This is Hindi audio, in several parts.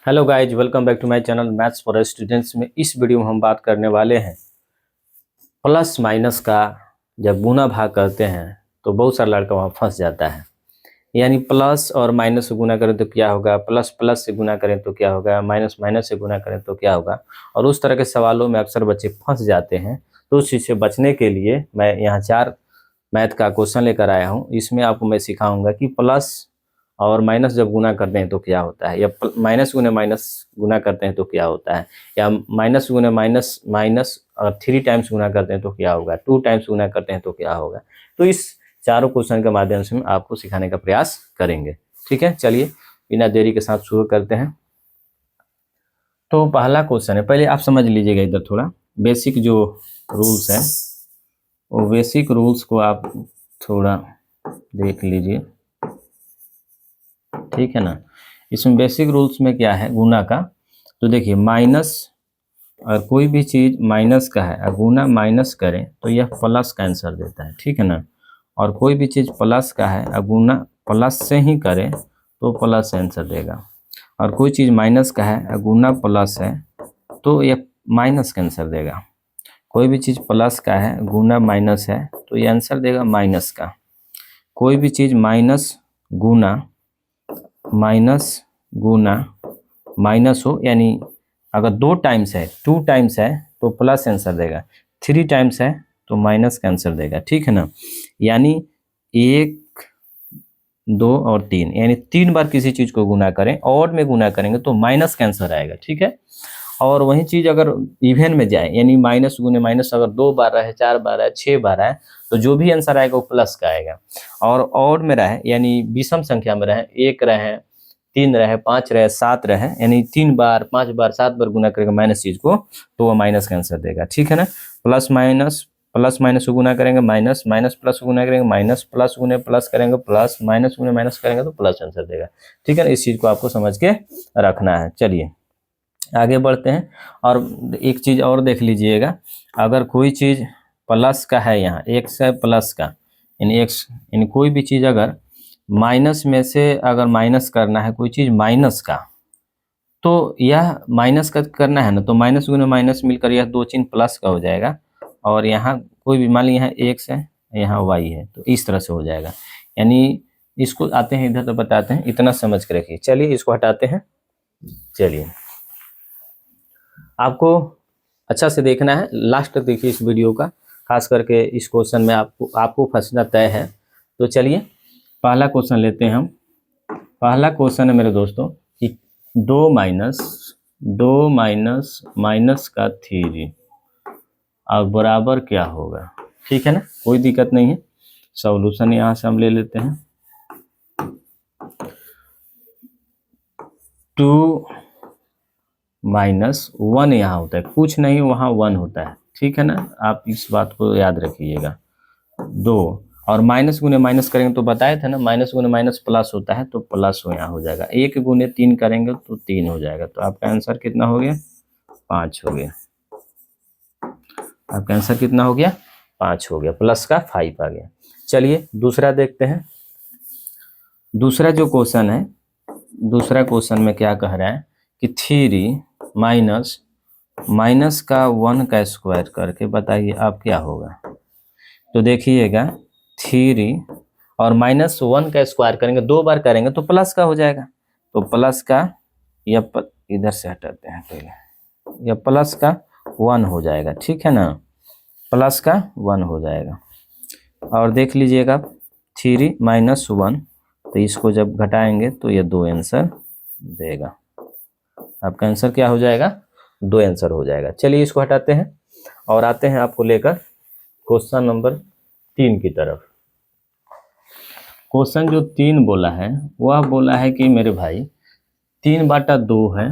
Hello guys, welcome back to my channel maths for students में। इस वीडियो में हम बात करने वाले हैं प्लस माइनस का। जब गुना भाग करते हैं तो बहुत सारा लड़का वहाँ फंस जाता है। यानी प्लस और माइनस से गुना करें तो क्या होगा, प्लस प्लस से गुना करें तो क्या होगा, माइनस माइनस से गुना करें तो क्या होगा। और उस तरह के सवालों में अक्सर बच्चे फंस जाते हैं। तो उस चीज़ से बचने के लिए मैं यहाँ 4 मैथ का क्वेश्चन लेकर आया हूँ। इसमें आपको मैं सिखाऊंगा कि प्लस और माइनस जब गुना करते हैं तो क्या होता है, या माइनस गुने माइनस गुना करते हैं तो क्या होता है, या माइनस गुने माइनस माइनस और 3 टाइम्स गुना करते हैं तो क्या होगा, 2 टाइम्स गुना करते हैं तो क्या होगा। तो इस चारों क्वेश्चन के माध्यम से हम आपको सिखाने का प्रयास करेंगे। ठीक है, चलिए बिना देरी के साथ शुरू करते हैं। तो पहला क्वेश्चन है, पहले आप समझ लीजिएगा इधर थोड़ा बेसिक जो रूल्स है वो बेसिक रूल्स को आप थोड़ा देख लीजिए। ठीक है ना। इसमें बेसिक रूल्स में क्या है गुना का, तो देखिए माइनस और कोई भी चीज़ माइनस का है और गुना माइनस करें तो यह प्लस का आंसर देता है। ठीक है ना। और कोई भी चीज़ प्लस का है और गुना प्लस से ही करें तो प्लस आंसर देगा। और कोई चीज़ माइनस का है और गुना प्लस है तो यह माइनस का आंसर देगा। कोई भी चीज़ प्लस का है गुना माइनस है तो यह आंसर देगा माइनस का। कोई भी चीज़ माइनस गुना माइनस हो, यानी अगर 2 टाइम्स है 2 टाइम्स है तो प्लस आंसर देगा, 3 टाइम्स है तो माइनस का आंसर देगा। ठीक है ना। यानी 1 2 और 3, यानी 3 बार किसी चीज़ को गुना करें, ऑड में गुना करेंगे तो माइनस का आंसर आएगा। ठीक है। और वही चीज़ अगर इवन में जाए, यानी माइनस गुने माइनस अगर 2 बार रहे, 4 बार रहे, 6 बार रहे, तो जो भी आंसर आएगा वो प्लस का आएगा। और ऑड में रहे, यानी विषम संख्या में रहे, 1 रहे, 3 रहे, 5 रहे, 7 रहे, यानी 3 बार 5 बार 7 बार गुना करेगा माइनस चीज़ को तो वह माइनस का आंसर देगा। ठीक है ना। प्लस माइनस को गुना करेंगे माइनस, माइनस प्लस को गुना करेंगे माइनस, प्लस गुने प्लस करेंगे प्लस, माइनस गुने माइनस करेंगे तो प्लस आंसर देगा। ठीक है ना। इस चीज़ को आपको समझ के रखना है। चलिए आगे बढ़ते हैं। और एक चीज़ और देख लीजिएगा, अगर कोई चीज़ प्लस का है, यहाँ एक्स है प्लस का, यानी एक्स, यानी कोई भी चीज़ अगर माइनस में से अगर माइनस करना है कोई चीज़ माइनस का, तो यह माइनस का करना है ना, तो माइनस गुने माइनस मिलकर यह 2 चिन्ह प्लस का हो जाएगा। और यहाँ कोई भी मान लीजिए यहाँ एक्स है यहाँ वाई है, तो इस तरह से हो जाएगा। यानी इसको आते हैं इधर तो बताते हैं, इतना समझ के रखिए। चलिए इसको हटाते हैं। चलिए आपको अच्छा से देखना है, लास्ट तक देखिए इस वीडियो का, खास करके इस क्वेश्चन में आपको फंसना तय है। तो चलिए पहला क्वेश्चन लेते हैं हम। पहला क्वेश्चन है मेरे दोस्तों कि 2 माइनस माइनस का 3 और बराबर क्या होगा। ठीक है ना, कोई दिक्कत नहीं है। सॉल्यूशन यहाँ से हम ले लेते हैं। 2 माइनस 1 यहाँ होता है, कुछ नहीं वहाँ 1 होता है। ठीक है ना, आप इस बात को याद रखिएगा। 2 और माइनस गुने माइनस करेंगे तो बताए थे ना, माइनस गुने माइनस प्लस होता है तो प्लस हो यहाँ हो जाएगा। 1 गुने 3 करेंगे तो 3 हो जाएगा। तो आपका आंसर कितना हो गया, 5 हो गया। आपका आंसर कितना हो गया, 5 हो गया, प्लस का 5 आ गया। चलिए दूसरा देखते हैं। दूसरा जो क्वेश्चन है, दूसरा क्वेश्चन में क्या कह रहा है कि 3 माइनस माइनस का 1 का स्क्वायर करके बताइए आप क्या होगा। तो देखिएगा 3 और माइनस 1 का स्क्वायर करेंगे, 2 बार करेंगे तो प्लस का हो जाएगा। तो प्लस का इधर से हटाते हैं पहले, यह प्लस का 1 हो जाएगा। ठीक है ना, प्लस का 1 हो जाएगा। और देख लीजिएगा 3 माइनस 1, तो इसको जब घटाएंगे तो ये 2 आंसर देगा। आपका आंसर क्या हो जाएगा, 2 आंसर हो जाएगा। चलिए इसको हटाते हैं और आते हैं आपको लेकर क्वेश्चन नंबर 3 की तरफ। क्वेश्चन जो 3 बोला है वह बोला है कि मेरे भाई 3/2 है,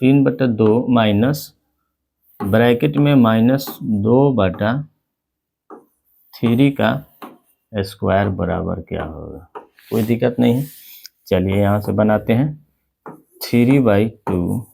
3/2 माइनस ब्रैकेट में -2/3 का स्क्वायर बराबर क्या होगा। कोई दिक्कत नहीं है। चलिए यहाँ से बनाते हैं। 3/2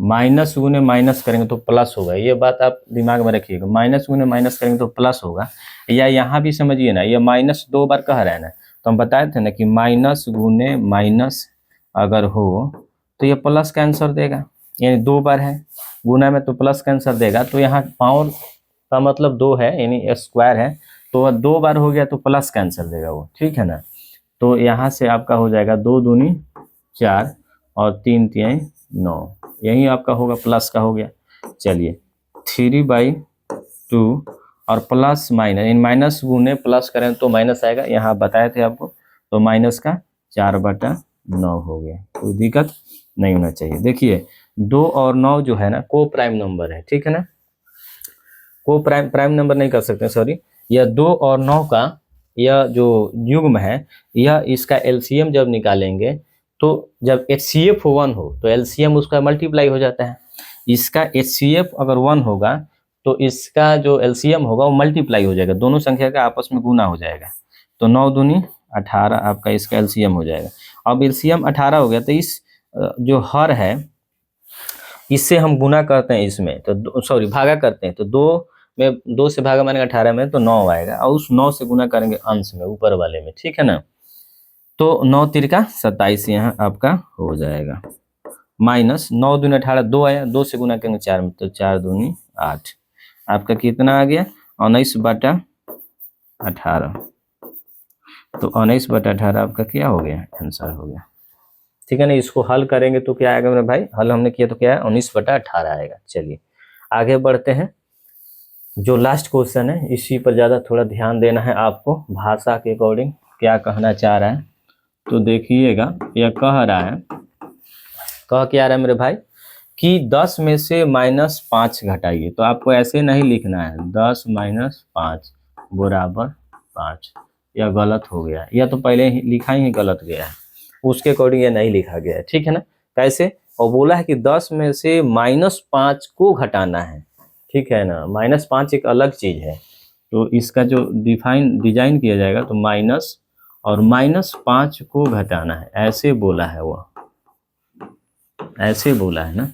माइनस गुने माइनस करेंगे तो प्लस होगा, ये बात आप दिमाग में रखिएगा। माइनस गुने माइनस करेंगे तो प्लस होगा। या यहाँ भी समझिए ना, ये माइनस 2 बार कह रहा है ना, तो हम बताए थे ना कि माइनस गुने माइनस अगर हो तो ये प्लस का आंसर देगा, यानी 2 बार है गुना में तो प्लस का आंसर देगा। तो यहाँ पावर का मतलब 2 है, यानी स्क्वायर है, तो 2 बार हो गया तो प्लस का आंसर देगा वो, ठीक है ना। तो यहाँ से आपका हो जाएगा 2 दूनी 4 और 3 तिहाई 9, यही आपका होगा, प्लस का हो गया। चलिए 3/2 और प्लस माइनस, इन माइनस गुने प्लस करें तो माइनस आएगा, यहाँ बताए थे आपको, तो माइनस का 4/9 हो गया, कोई दिक्कत नहीं होना चाहिए। देखिए 2 और 9 जो है ना को प्राइम नंबर है, ठीक है ना, को प्राइम नंबर नहीं कर सकते, सॉरी, यह 2 और 9 का यह जो युग्म है, यह इसका एलसीएम जब निकालेंगे तो जब HCF 1 हो तो एलसीएम उसका मल्टीप्लाई हो जाता है। इसका HCF अगर 1 होगा तो इसका जो एलसीएम होगा वो मल्टीप्लाई हो जाएगा, दोनों संख्या का आपस में गुना हो जाएगा। तो 9 दूनी 18 आपका इसका एलसीएम हो जाएगा। अब एलसीएम 18 हो गया तो इस जो हर है इससे हम गुना करते हैं इसमें, तो सॉरी भागा करते हैं, तो 2 में 2 से भागा मानेगा 18 में तो 9 आएगा, और उस 9 से गुना करेंगे अंश में ऊपर वाले में, ठीक है ना। तो 9 तिरका 27 यहाँ आपका हो जाएगा, माइनस 9 दूनी 18, 2 आया, 2 से गुना करेंगे 4 में तो 4 दूनी 8, आपका कितना आ गया 19/18। तो 19/18 आपका क्या हो गया, आंसर हो गया, ठीक है ना। इसको हल करेंगे तो क्या आएगा मेरे भाई, हल हमने किया तो क्या है 19/18 आएगा। चलिए आगे बढ़ते हैं, जो लास्ट क्वेश्चन है इसी पर ज़्यादा थोड़ा ध्यान देना है आपको, भाषा के अकॉर्डिंग क्या कहना चाह रहा है। तो देखिएगा यह कह रहा है, कह क्या रहा है मेरे भाई कि 10 में से -5 घटाइए। तो आपको ऐसे नहीं लिखना है 10 - 5 बराबर 5, यह गलत हो गया, यह तो पहले ही लिखा ही गलत गया है, उसके अकॉर्डिंग ये नहीं लिखा गया है, ठीक है ना। कैसे, और बोला है कि 10 में से -5 को घटाना है, ठीक है ना, -5 एक अलग चीज़ है। तो इसका जो डिजाइन किया जाएगा तो माइनस और -5 को घटाना है, ऐसे बोला है वो, ऐसे बोला है ना,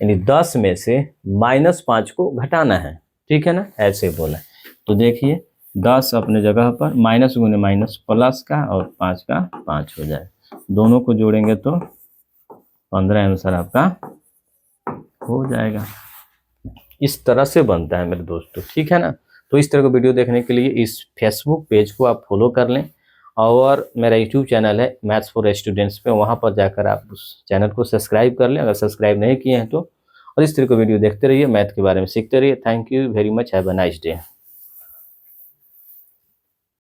यानी 10 में से -5 को घटाना है, ठीक है ना, ऐसे बोला है। तो देखिए 10 अपने जगह पर, माइनस गुने माइनस प्लस का और 5 का 5 हो जाए, दोनों को जोड़ेंगे तो 15 आंसर आपका हो जाएगा। इस तरह से बनता है मेरे दोस्तों, ठीक है ना। तो इस तरह का वीडियो देखने के लिए इस फेसबुक पेज को आप फॉलो कर लें, और मेरा यूट्यूब चैनल है मैथ्स फॉर स्टूडेंट्स पे, वहाँ पर जाकर आप उस चैनल को सब्सक्राइब कर लें अगर सब्सक्राइब नहीं किए हैं तो, और इस तरह का वीडियो देखते रहिए, मैथ के बारे में सीखते रहिए। Thank you very much, have a nice day.